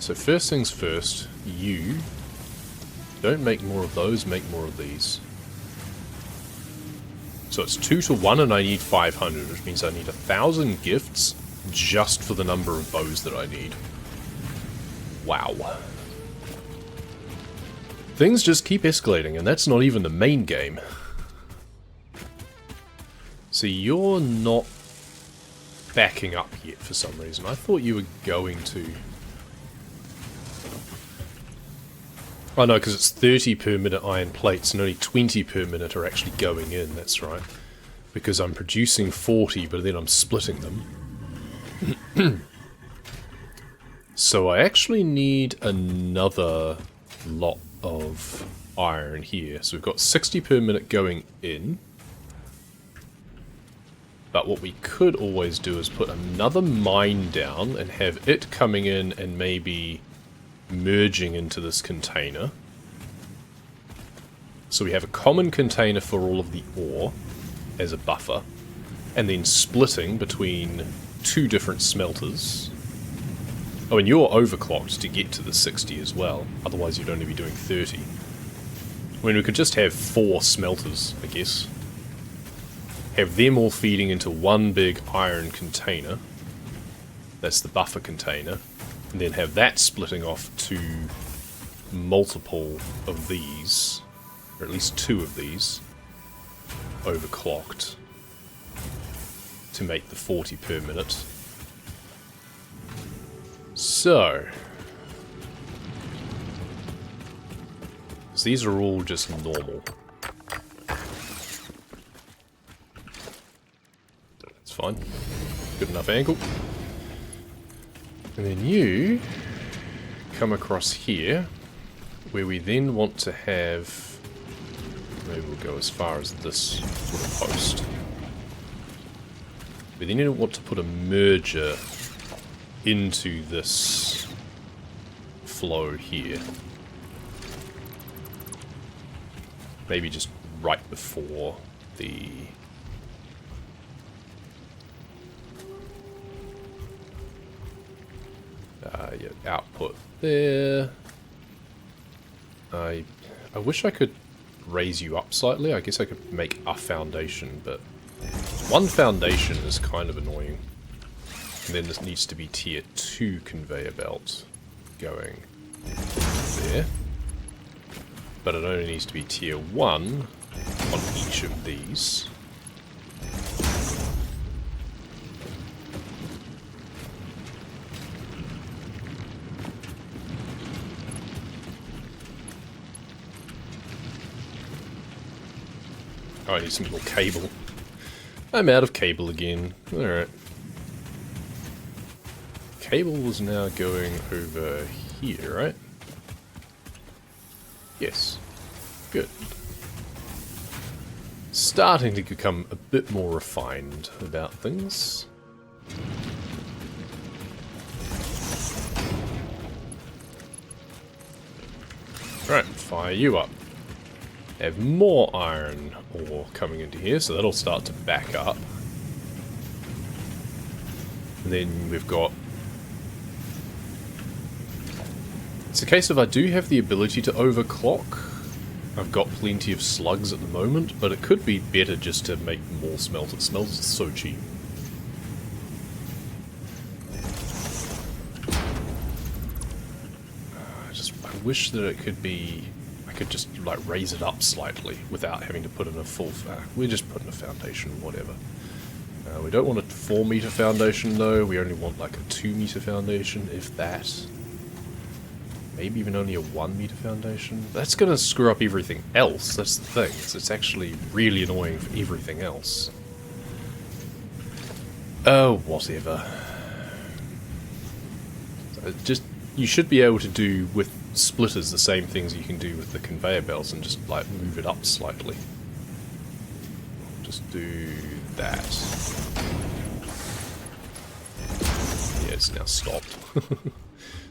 So first things first, you don't make more of those, make more of these. So it's 2 to 1 and I need 500, which means I need 1,000 gifts just for the number of bows that I need. Wow. Things just keep escalating, and that's not even the main game. So you're not backing up yet for some reason. I thought you were going to. Oh no, because it's 30 per minute iron plates and only 20 per minute are actually going in, that's right. Because I'm producing 40, but then I'm splitting them. So I actually need another lot of iron here. So we've got 60 per minute going in. But what we could always do is put another mine down and have it coming in and maybe merging into this container. So we have a common container for all of the ore as a buffer, and then splitting between 2 different smelters. Oh, and you're overclocked to get to the 60 as well, otherwise you'd only be doing 30. I mean, we could just have 4 smelters, I guess. Have them all feeding into one big iron container. That's the buffer container. And then have that splitting off to multiple of these, or at least 2 of these, overclocked to make the 40 per minute. So these are all just normal. That's fine. Good enough angle. And then you come across here, where we then want to have, maybe we'll go as far as this sort of post. We then want to put a merger into this flow here. Maybe just right before the output there. I wish I could raise you up slightly. I guess I could make a foundation, but one foundation is kind of annoying. And then this needs to be tier 2 conveyor belt going there. But it only needs to be tier 1 on each of these. Oh, I need some more cable. I'm out of cable again. Alright. Cable is now going over here, right? Yes. Good. Starting to become a bit more refined about things. Right, fire you up. Have more iron ore coming into here, so that'll start to back up. And then we've got... It's a case of I do have the ability to overclock. I've got plenty of slugs at the moment, but it could be better just to make more smelters. Smelters are so cheap. I wish that it could be... I could just like raise it up slightly without having to put in a full... we're just putting a foundation, whatever. We don't want a 4 meter foundation though, we only want like a 2 meter foundation, if that. Maybe even only a 1 meter foundation. That's gonna screw up everything else, that's the thing. It's actually really annoying for everything else. Oh, whatever. Just, you should be able to do with splitters the same things you can do with the conveyor belts and just like move it up slightly. Just do that. Yeah, it's now stopped.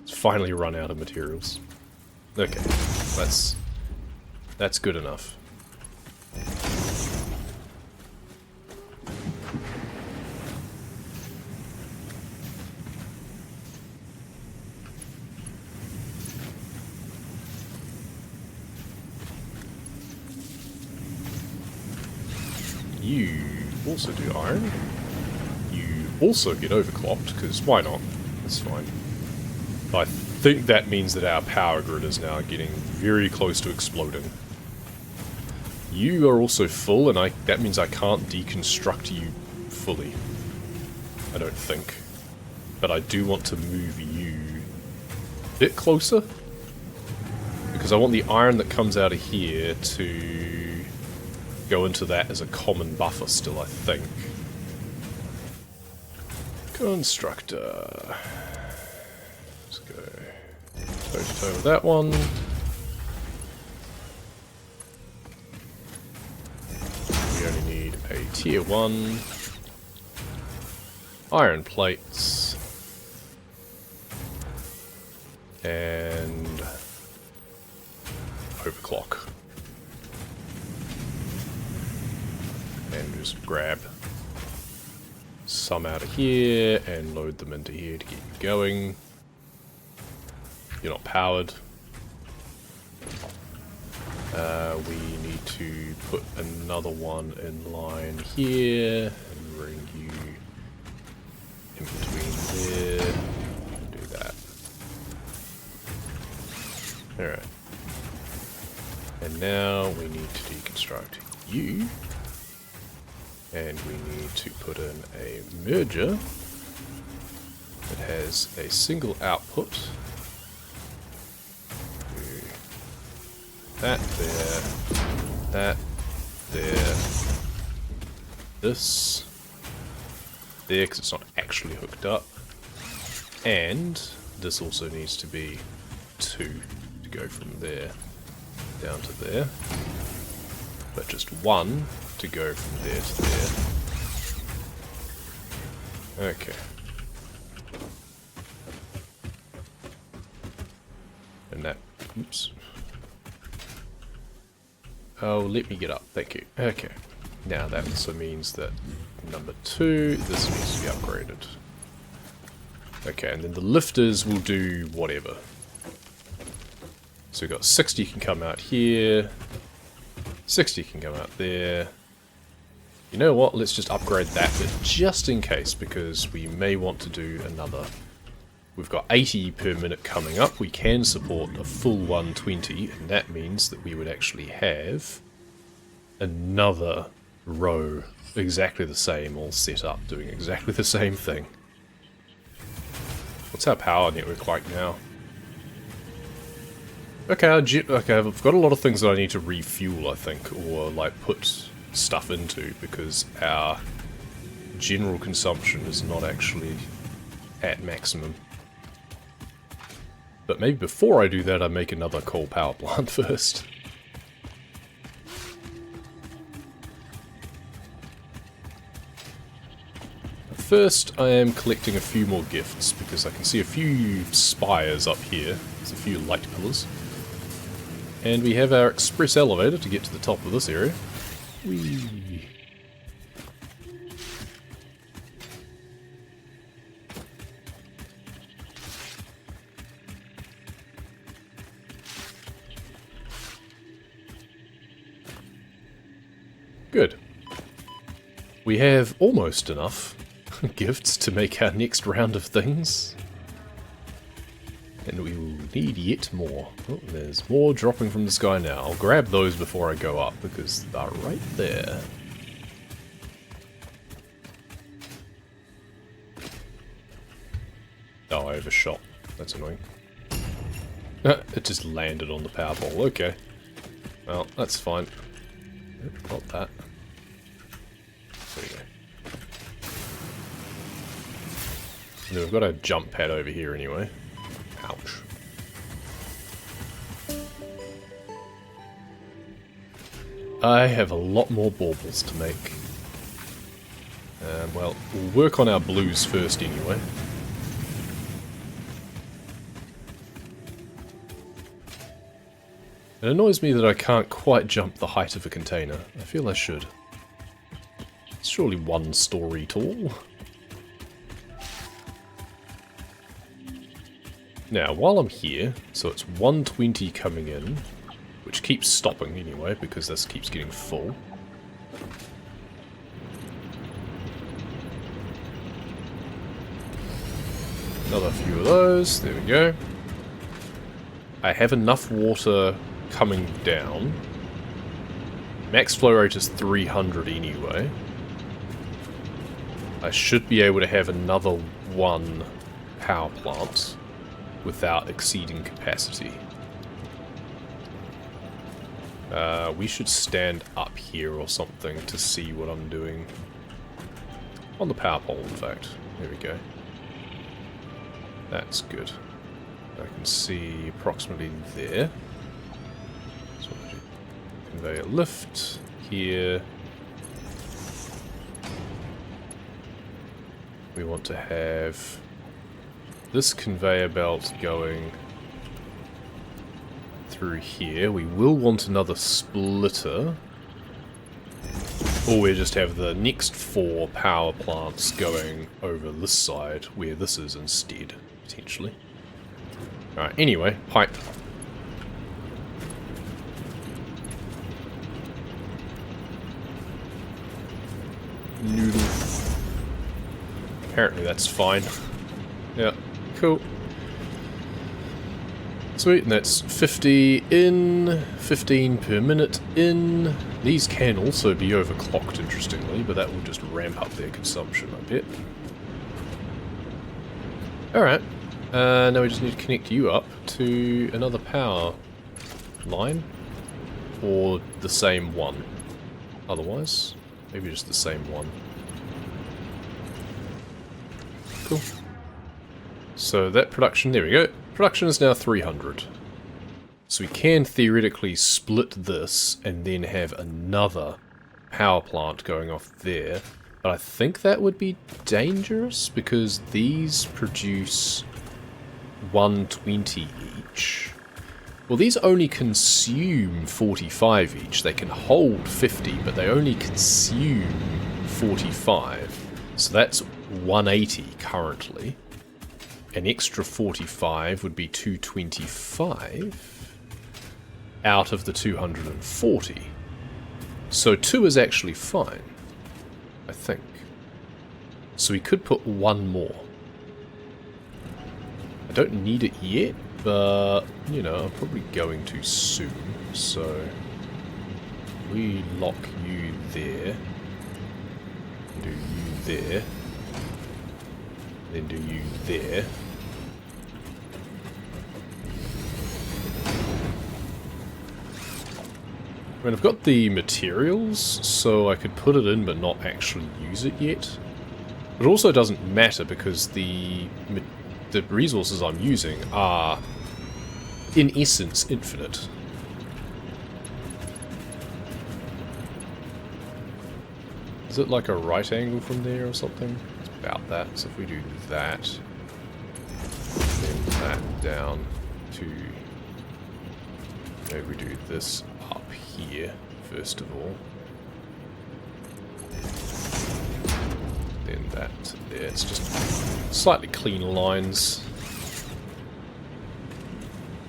It's finally run out of materials. Okay, that's good enough. you also do iron. You also get overclocked, because why not? That's fine. I think that means that our power grid is now getting very close to exploding. You are also full, and that means I can't deconstruct you fully. I don't think. But I do want to move you a bit closer. Because I want the iron that comes out of here to go into that as a common buffer still, I think. Constructor. Let's go toe-to-toe with that one. We only need a tier 1. Iron plates. And overclock. And just grab some out of here and load them into here to get you going. You're not powered. We need to put another one in line here and bring you in between there. Do that. Alright. And now we need to deconstruct you. And we need to put in a merger that has a single output. Do that there, that there, this there, because it's not actually hooked up. And this also needs to be 2 to go from there down to there. But just 1 to go from there to there. Okay. And that... Oops. Oh, let me get up. Thank you. Okay. Now that also means that number 2, this needs to be upgraded. Okay, and then the lifters will do whatever. So we've got 60 can come out here. 60 can come out there. You know what, let's just upgrade that bit just in case, because we may want to do another. We've got 80 per minute coming up. We can support a full 120, and that means that we would actually have another row exactly the same, all set up, doing exactly the same thing. What's our power network like now? Okay, I've got a lot of things that I need to refuel, I think, or like put stuff into, because our general consumption is not actually at maximum. But maybe before I do that, I make another coal power plant first. First, I am collecting a few more gifts, because I can see a few spires up here. There's a few light pillars. And we have our express elevator to get to the top of this area. Whee! Good. We have almost enough gifts to make our next round of things. And we will need yet more. Oh, there's more dropping from the sky now. I'll grab those before I go up, because they're right there. Oh, I overshot. That's annoying. It just landed on the power pole. Okay. Well, that's fine. Not that. There we go. And then we've got a jump pad over here anyway. Ouch. I have a lot more baubles to make. Well, we'll work on our blues first anyway. It annoys me that I can't quite jump the height of a container. I feel I should. It's surely 1 story tall. Now, while I'm here, so it's 120 coming in, which keeps stopping anyway, because this keeps getting full. Another few of those. There we go. I have enough water coming down. Max flow rate is 300 anyway. I should be able to have another one power plant without exceeding capacity. We should stand up here or something to see what I'm doing. On the power pole, in fact. There we go. That's good. I can see approximately there. So conveyor lift here. We want to have this conveyor belt going through here. We will want another splitter. Or we just have the next 4 power plants going over this side, where this is instead, potentially. Alright, anyway, pipe. Noodle. Apparently that's fine. Yeah, cool. Sweet, and that's 50 in, 15 per minute in. These can also be overclocked, interestingly, but that will just ramp up their consumption, I bet. Alright, now we just need to connect you up to another power line, or the same one. Otherwise, maybe just the same one. Cool. So that production, there we go. Production is now 300. So we can theoretically split this and then have another power plant going off there. But I think that would be dangerous because these produce 120 each. Well, these only consume 45 each. They can hold 50, but they only consume 45. So that's 180 currently. An extra 45 would be 225 out of the 240. So 2 is actually fine, I think. So we could put one more. I don't need it yet, but, you know, I'm probably going to soon. So we lock you there. Do you there. Then do you there. I mean, I've got the materials, so I could put it in but not actually use it yet. It also doesn't matter because the resources I'm using are, in essence, infinite. Is it like a right angle from there or something? About that. So if we do that, then that down to, maybe we do this up here first of all, then that to there. It's just slightly cleaner lines,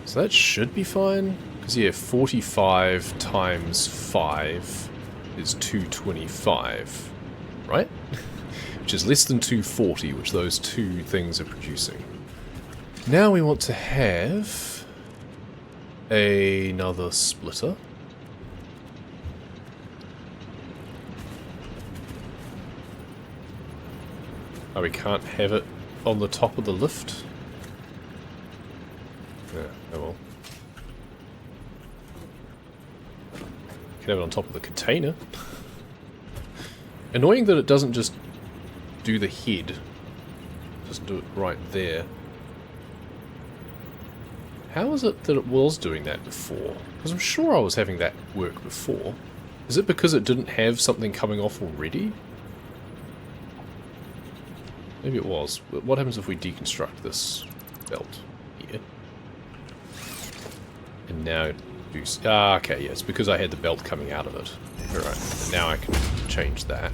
so that should be fine. Because yeah, 45 times 5 is 225, right? Which is less than 240, which those two things are producing. Now we want to have another splitter. Oh, we can't have it on the top of the lift? Yeah, oh well. Can have it on top of the container. Annoying that it doesn't just do the head. Just do it right there. How is it that it was doing that before? Because I'm sure I was having that work before. Is it because it didn't have something coming off already? Maybe it was. What happens if we deconstruct this belt here? And now do... Ah, okay, yeah, it's because I had the belt coming out of it. Alright, and now I can change that.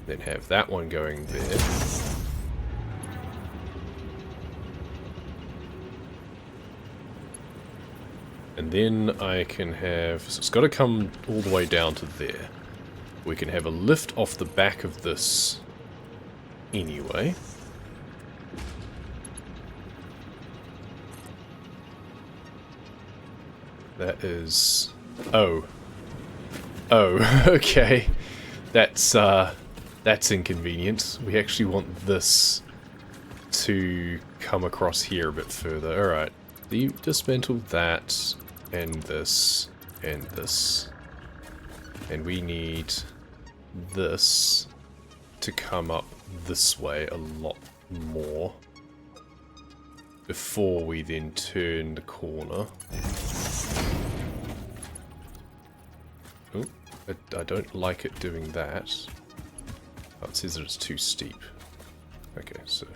Then have that one going there. And then I can have... So it's got to come all the way down to there. We can have a lift off the back of this anyway. That is... Oh. Oh, okay. That's inconvenient. We actually want this to come across here a bit further. Alright. You dismantle that, and this, and this. And we need this to come up this way a lot more before we then turn the corner. Oh, I don't like it doing that. Oh, it says that it's too steep. Okay, so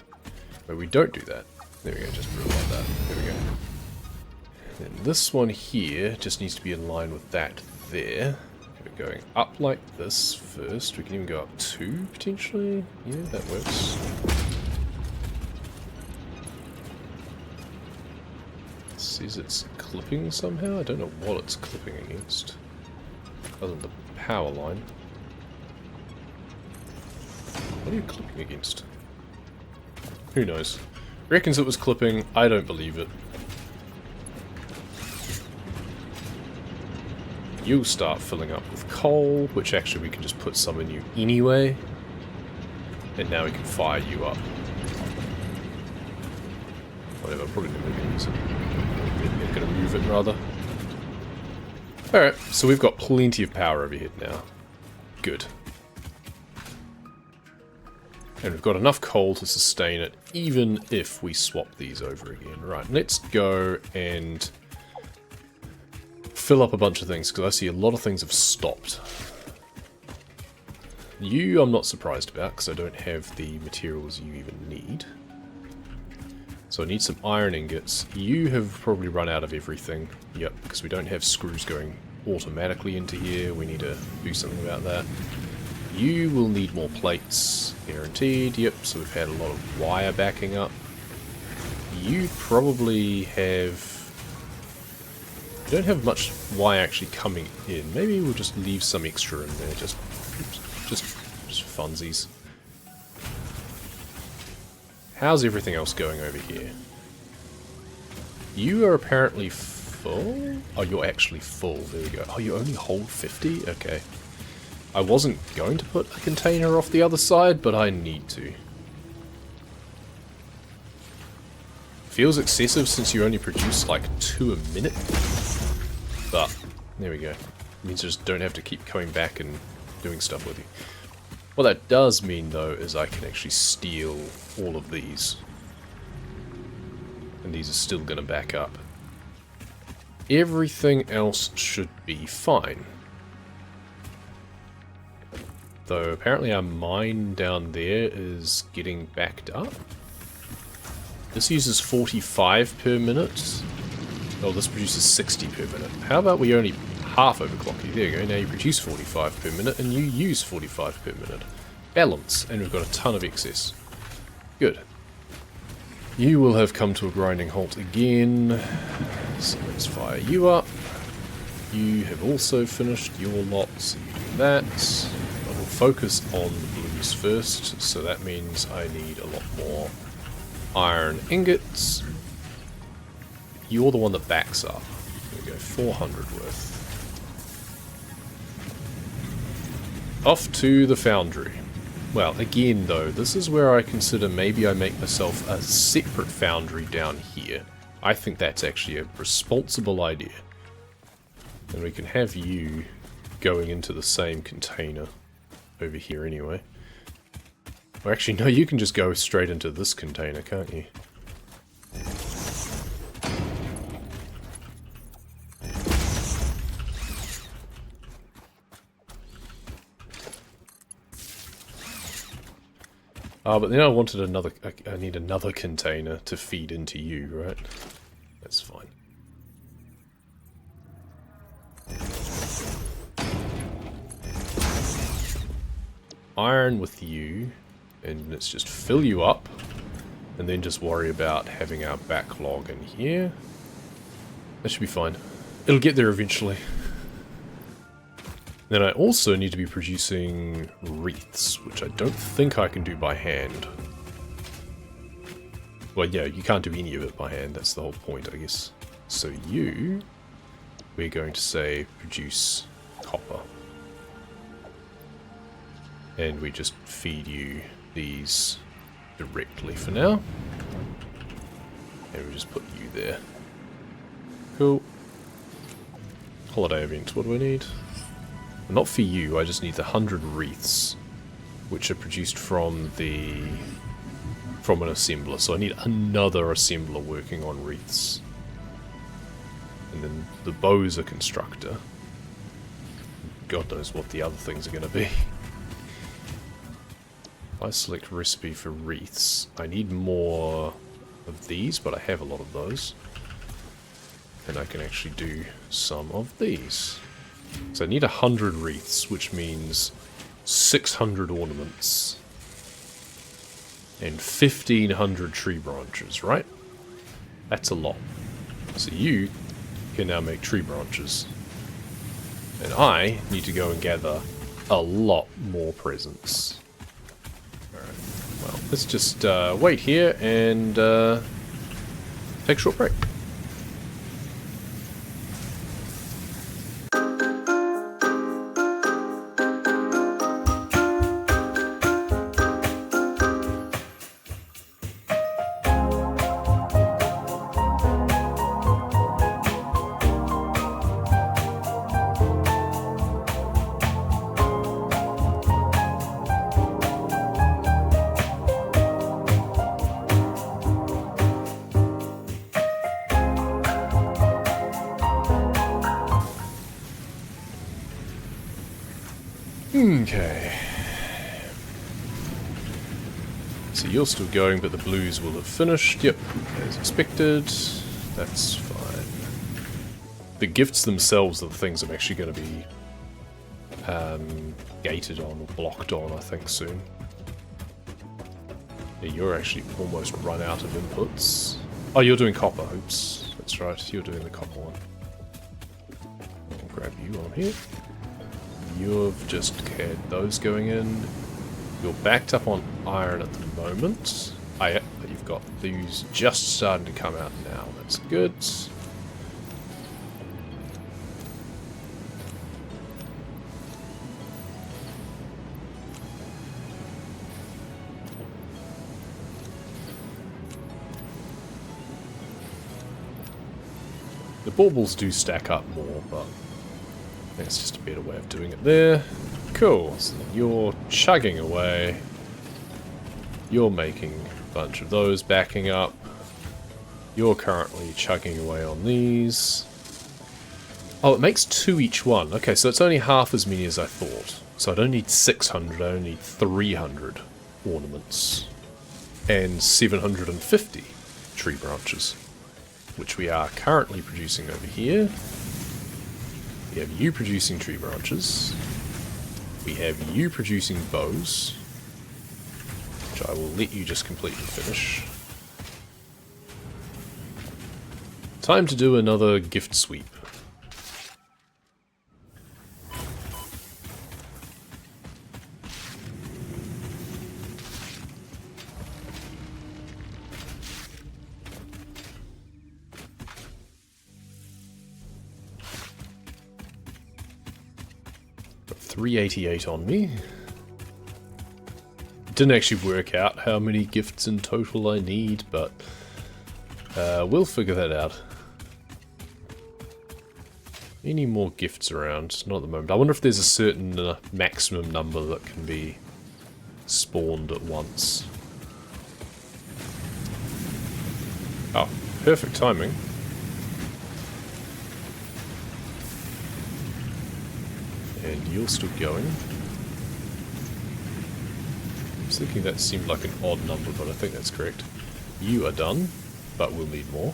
we don't do that. There we go, just put it like that. There we go. And this one here just needs to be in line with that there. We're going up like this first. We can even go up 2 potentially. Yeah, that works. It says it's clipping somehow. I don't know what it's clipping against. Other than the power line. What are you clipping against? Who knows? Reckons it was clipping. I don't believe it. You'll start filling up with coal, which actually we can just put some in you anyway. And now we can fire you up. Whatever, I'm probably never going to use it. I'm going to move it rather. Alright, so we've got plenty of power overhead now. Good. And we've got enough coal to sustain it, even if we swap these over again. Right, let's go and fill up a bunch of things, because I see a lot of things have stopped. You I'm not surprised about, because I don't have the materials you even need. So I need some iron ingots. You have probably run out of everything. Yep, because we don't have screws going automatically into here. We need to do something about that. You will need more plates, guaranteed. Yep, so we've had a lot of wire backing up. You probably have... You don't have much wire actually coming in. Maybe we'll just leave some extra in there, just funsies. How's everything else going over here? You are apparently full? Oh, you're actually full. There we go. Oh, you only hold 50? Okay. I wasn't going to put a container off the other side, but I need to. Feels excessive since you only produce like 2 a minute. But, there we go. It means I just don't have to keep coming back and doing stuff with you. What that does mean, though, is I can actually steal all of these. And these are still going to back up. Everything else should be fine. Though, apparently our mine down there is getting backed up. This uses 45 per minute. Oh, this produces 60 per minute. How about we only half overclock you? There you go, now you produce 45 per minute and you use 45 per minute. Balance, and we've got a ton of excess. Good. You will have come to a grinding halt again. So let's fire you up. You have also finished your lot, so you do that. I will focus on the blues first, so that means I need a lot more iron ingots. You're the one that backs up. There we go, 400 worth. Off to the foundry. Well, again though, this is where I consider maybe I make myself a separate foundry down here. I think that's actually a responsible idea. And we can have you going into the same container over here anyway. Or actually, no, you can just go straight into this container, can't you? But then I wanted another... I need another container to feed into you, right? That's fine. Iron with you, and let's just fill you up, and then just worry about having our backlog in here. That should be fine. It'll get there eventually. Then I also need to be producing wreaths, which I don't think I can do by hand. Well, yeah, you can't do any of it by hand, that's the whole point, I guess. So you we're going to say produce copper. And we just feed you these directly for now. And we just put you there. Cool. Holiday event, what do I need? Not for you, I just need the 100 wreaths, which are produced from an assembler. So I need another assembler working on wreaths. And then the bow's a constructor. God knows what the other things are going to be. If I select recipe for wreaths, I need more of these, but I have a lot of those. And I can actually do some of these. So I need 100 wreaths, which means 600 ornaments. And 1,500 tree branches, right? That's a lot. So you can now make tree branches. And I need to go and gather a lot more presents. Alright, well, let's just wait here and take a short break. Okay. So you're still going, but the blues will have finished. Yep, as expected. That's fine. The gifts themselves are the things I'm actually going to be gated on or blocked on, I think, soon. Yeah, you're actually almost run out of inputs. Oh, you're doing copper. Oops. That's right, you're doing the copper one. I'll grab you on here. You've just had those going in. You're backed up on iron at the moment. But you've got these just starting to come out now. That's good. The baubles do stack up more, but that's just a better way of doing it there. Cool, so you're chugging away. You're making a bunch of those, backing up. You're currently chugging away on these. Oh, it makes 2 each one. Okay, so it's only half as many as I thought. So I don't need 600, I only need 300 ornaments. And 750 tree branches, which we are currently producing over here. We have you producing tree branches. We have you producing bows, which I will let you just completely finish. Time to do another gift sweep. Got 388 on me. Didn't actually work out how many gifts in total I need, but we'll figure that out. Any more gifts around? Not at the moment. I wonder if there's a certain maximum number that can be spawned at once. Oh, perfect timing. And you're still going. I was thinking that seemed like an odd number, but I think that's correct. You are done, but we'll need more.